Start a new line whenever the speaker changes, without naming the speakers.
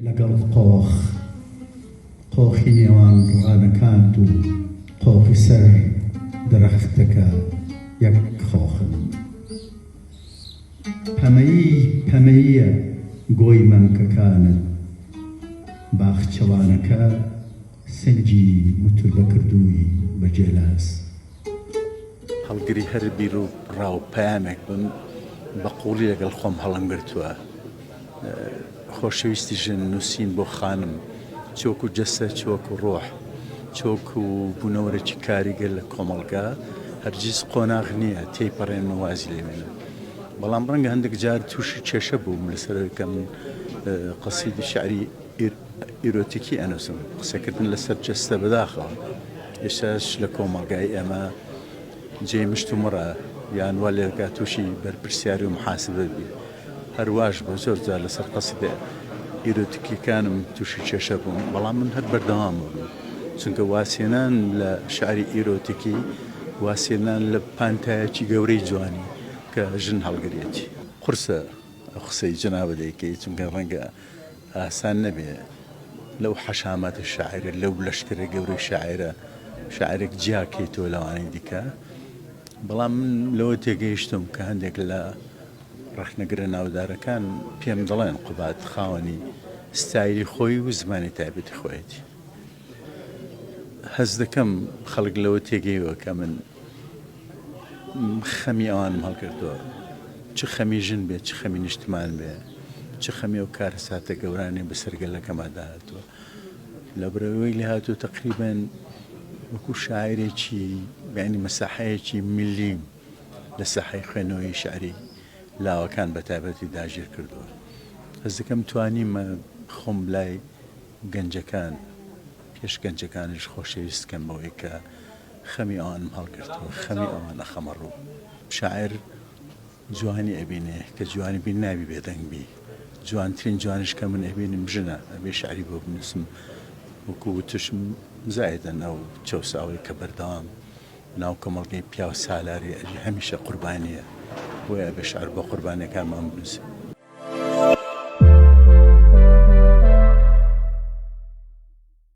لەگەڵ قۆخی نێوان ڕانەکانت و قۆخی سەر دەرەختەکە یەک خۆخن. پەمەییە گۆی مەمکەکانت، باخچەوانەکە سنگی متوربە کردووی بەجێلاس.
هەڵگری هەر بیر و ڕاو پەیامێک بم بە قوڵی لەگەڵ خۆم هەڵم گرتووە. خۆشەویستی ژن نووسین بۆ خانم، چۆکو جەسە چۆکو ڕۆح، چۆکو بوونەوەرەی کاریگەر لە کۆمەڵگا هەرگیز قۆناغ نییە تێیپەڕێن و وازی لێوێنن. بەڵام ڕەنگە هەندێک جار تووشی کێشە بووم لەسەرەکەم قەسیدی شعری ئیرۆتیکی ئەنووسم، قسەکردن لەسەر جەستە بەداخەوە. ئێستاش لە کۆمەڵگای ئێمە جێی مشت و مڕە یان وا لێرگا تووشی بەرپرسیاری و محاسبە بی. هەرواش بۆ زۆر جار لەسەر قەسیدە ئیرۆتیکیەکانم تووشی کێشە بووم، بەڵام من هەر بەردەوام بووم، چونکە واسێنان لە شعری ئیرۆتیکی واسێنان لە پانتایەکی گەورەی جوانی کە ژن هەڵگرێتی. قورسە ئەو قسەی جەنابە دەیکەی، چونکە ڕەنگە ئاسان نەبێ لەو حەشامەتە شاعرە، لەو لەشکرە گەورەی شاعرە شاعرێک جیاکەیتەوە لەوانەی دیکە. بەڵام من لەوە تێگەیشتم کە هەندێک لە ڕەخنەگرە ناودارەکان پێم دەڵێن قوبات خاوەنی ستایلی خۆی و زمانی تایبەتی خۆیەتی. هەز دەکەم خەڵک لەوە تێگەیەوە کە من خەمی ئەوانم هەڵکردووە، چ خەمی ژن بێ، چ خەمی نیشتمان بێ، چ خەمی ئەو کارەساتە گەورانەی بەسەرگەلەکەما داهاتووە. لە بەرەوەی لێ هاتووە تەقریبەن وەکو شاعرێکی یعنی مەساحەیەکی میلی لە ساحەی خوێنەوەی شعری لاوەکان بە تایبەتی داگیر کردووە. هەز دەکەم توانیمە خۆم لای گەنجەکان پێش گەنجەکانیش خۆشەویست بکەم بەوەی کە خەمی ئەوانم هەڵگرتووە، خەمی ئەوانە خەمەڕوو. شاعر جوانی ئەبینێ کە جوانی بین نابی بێدەنگبی، جوانترین جوانش کە من ئەبینم ژنە، ئەبێ شعری بۆ بنووسم وەکو توشم زایدەن ئەو چەوساوی کە بەردەوام ناو کۆمەڵگەی پیا و سالاری ئەجی هەمیشە قوربانیە، بۆیە ئەبێ شعر بۆ قوربانیەکانمان بنووسم.